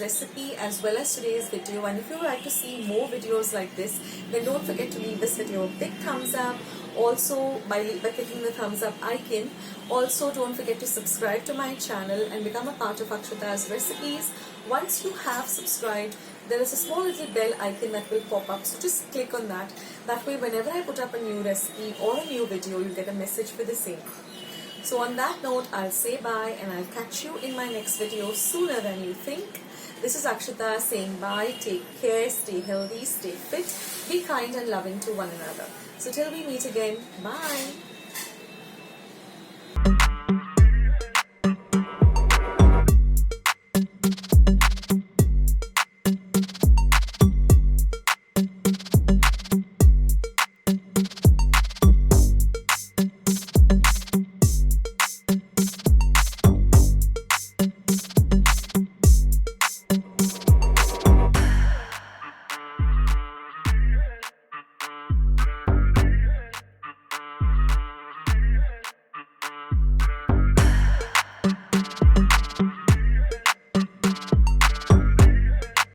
recipe as well as today's video, and if you would like to see more videos like this, then don't forget to leave this video a big thumbs up. Also by clicking the thumbs up icon. Also don't forget to subscribe to my channel and become a part of Akshata's recipes. Once you have subscribed, there is a small little bell icon that will pop up, so just click on that. That way whenever I put up a new recipe or a new video, you get a message for the same. So on that note, I'll say bye and I'll catch you in my next video sooner than you think. This is Akshata saying bye, take care, stay healthy, stay fit, be kind and loving to one another. So till we meet again, bye.